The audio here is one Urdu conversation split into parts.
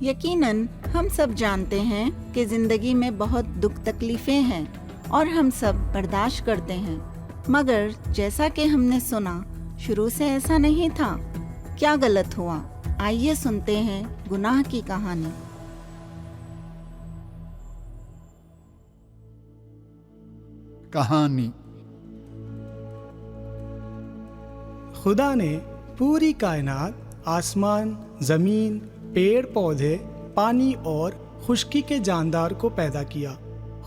یقیناً ہم سب جانتے ہیں کہ زندگی میں بہت دکھ تکلیفیں ہیں اور ہم سب برداشت کرتے ہیں، مگر جیسا کہ ہم نے سنا شروع سے ایسا نہیں تھا۔ کیا غلط ہوا؟ آئیے سنتے ہیں گناہ کی کہانی۔ کہانی۔ خدا نے پوری کائنات، آسمان، زمین، پیڑ پودے، پانی اور خشکی کے جاندار کو پیدا کیا۔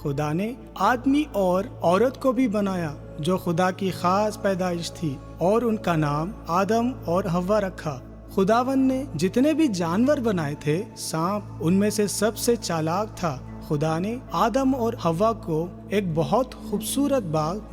خدا نے آدمی اور عورت کو بھی بنایا جو خدا کی خاص پیدائش تھی، اور ان کا نام آدم اور حوا رکھا۔ خداوند نے جتنے بھی جانور بنائے تھے، سانپ ان میں سے سب سے چالاک تھا۔ خدا نے آدم اور حوا کو ایک بہت خوبصورت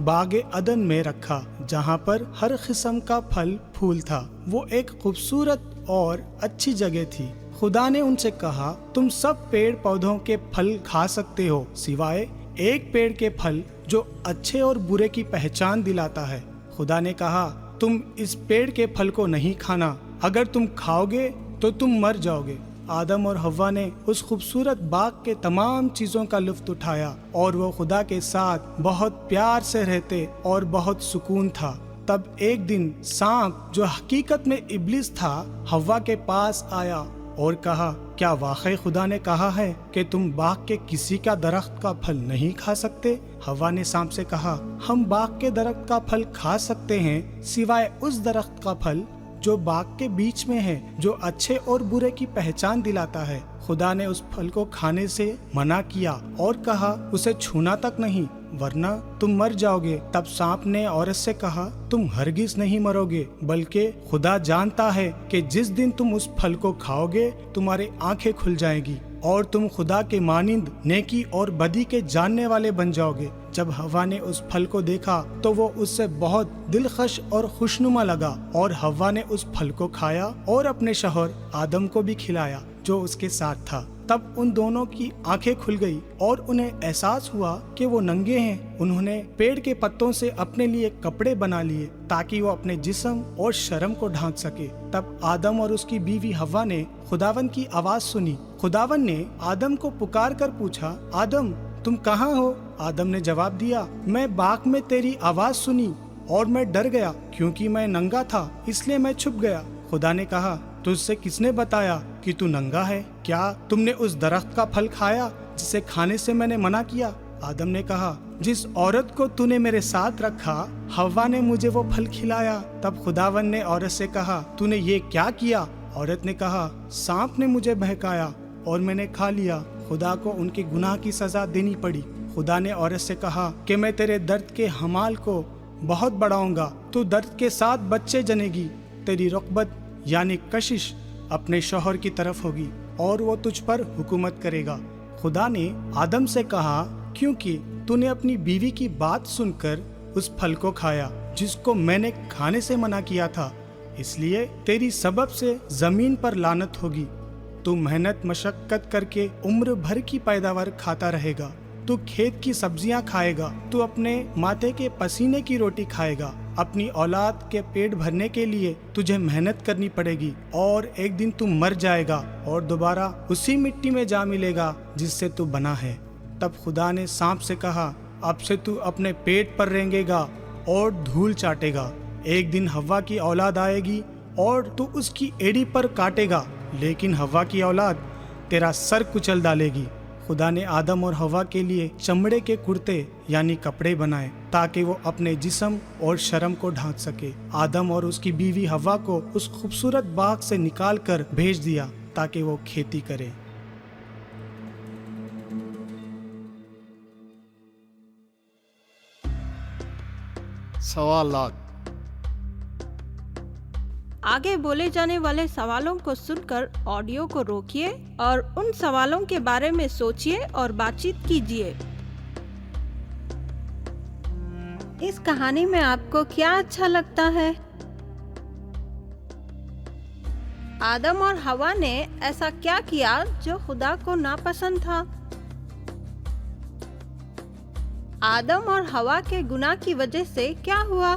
باغ عدن میں رکھا، جہاں پر ہر قسم کا پھل پھول تھا۔ وہ ایک خوبصورت اور اچھی جگہ تھی۔ خدا نے ان سے کہا، تم سب پیڑ پودوں کے پھل کھا سکتے ہو، سوائے ایک پیڑ کے پھل جو اچھے اور برے کی پہچان دلاتا ہے۔ خدا نے کہا، تم اس پیڑ کے پھل کو نہیں کھانا، اگر تم کھاؤ گے تو تم مر جاؤ گے۔ آدم اور حوا نے اس خوبصورت باغ کے تمام چیزوں کا لطف اٹھایا، اور وہ خدا کے ساتھ بہت پیار سے رہتے اور بہت سکون تھا۔ تب ایک دن سانپ، جو حقیقت میں ابلیس تھا، حوا کے پاس آیا اور کہا، کیا واقعی خدا نے کہا ہے کہ تم باغ کے کسی کا درخت کا پھل نہیں کھا سکتے؟ حوا نے سانپ سے کہا، ہم باغ کے درخت کا پھل کھا سکتے ہیں، سوائے اس درخت کا پھل جو باغ کے بیچ میں ہے، جو اچھے اور برے کی پہچان دلاتا ہے۔ خدا نے اس پھل کو کھانے سے منع کیا اور کہا، اسے چھونا تک نہیں، ورنہ تم مر جاؤ گے۔ تب سانپ نے عورت سے کہا، تم ہرگز نہیں مرو گے، بلکہ خدا جانتا ہے کہ جس دن تم اس پھل کو کھاؤ گے، تمہاری آنکھیں کھل جائیں گی اور تم خدا کے مانند نیکی اور بدی کے جاننے والے بن جاؤ گے۔ جب حوا نے اس پھل کو دیکھا تو وہ اس سے بہت دلخوش اور خوشنما لگا، اور حوا نے اس پھل کو کھایا اور اپنے شوہر آدم کو بھی کھلایا جو اس کے ساتھ تھا۔ تب ان دونوں کی آنکھیں کھل گئی اور انہیں احساس ہوا کہ وہ ننگے ہیں۔ انہوں نے پیڑ کے پتوں سے اپنے لیے کپڑے بنا لیے تاکہ وہ اپنے جسم اور شرم کو ڈھانک سکے۔ تب آدم اور اس کی بیوی حوا نے خداوند کی آواز سنی۔ خداوند نے آدم کو پکار کر پوچھا، آدم تم کہاں ہو؟ آدم نے جواب دیا، میں باغ میں تیری آواز سنی اور میں ڈر گیا کیونکہ میں ننگا تھا، اس لیے میں چھپ گیا۔ خدا نے کہا، تجھ سے کس نے بتایا کہ تو ننگا ہے؟ کیا تم نے اس درخت کا پھل کھایا جسے کھانے سے میں نے منع کیا؟ آدم نے کہا، جس عورت کو تو نے میرے ساتھ رکھا، حوا نے مجھے وہ پھل کھلایا۔ تب خداوند نے عورت سے کہا، تو نے یہ کیا کیا؟ عورت نے کہا، سانپ نے مجھے بہکایا اور میں نے کھا لیا۔ خدا کو ان کے گناہ کی سزا دینی پڑی۔ خدا نے عورت سے کہا کہ میں تیرے درد کے حمال کو بہت بڑھاؤں گا، تو درد کے ساتھ بچے جنے گی، تیری رغبت یعنی کشش اپنے شوہر کی طرف ہوگی اور وہ تجھ پر حکومت کرے گا۔ خدا نے آدم سے کہا، کیونکہ تو نے اپنی بیوی کی بات سن کر اس پھل کو کھایا جس کو میں نے کھانے سے منع کیا تھا، اس لیے تیری سبب سے زمین پر لعنت ہوگی۔ تو محنت مشقت کر کے عمر بھر کی پیداوار کھاتا رہے گا، تو کھیت کی سبزیاں کھائے گا، تو اپنے ماتھے کے پسینے کی روٹی کھائے گا۔ اپنی اولاد کے پیٹ بھرنے کے لیے تجھے محنت کرنی پڑے گی، اور ایک دن تو مر جائے گا اور دوبارہ اسی مٹی میں جا ملے گا جس سے تو بنا ہے۔ تب خدا نے سانپ سے کہا، اب سے تو اپنے پیٹ پر رینگے گا اور دھول چاٹے گا۔ ایک دن حوا کی اولاد آئے گی اور تو اس کی ایڑی پر کاٹے گا، لیکن حوا کی اولاد تیرا سر کچل ڈالے گی۔ خدا نے آدم اور حوا کے لیے چمڑے کے کرتے یعنی کپڑے بنائے تاکہ وہ اپنے جسم اور شرم کو ڈھانک سکے۔ آدم اور اس کی بیوی حوا کو اس خوبصورت باغ سے نکال کر بھیج دیا تاکہ وہ کھیتی کرے۔ سوالات۔ آگے بولے جانے والے سوالوں کو سن کر آڈیو کو روکیے اور ان سوالوں کے بارے میں سوچیے اور بات چیت کیجیے۔ اس کہانی میں آپ کو کیا اچھا لگتا ہے؟ آدم اور حوا نے ایسا کیا کیا جو خدا کو ناپسند تھا؟ آدم اور حوا کے گناہ کی وجہ سے کیا ہوا؟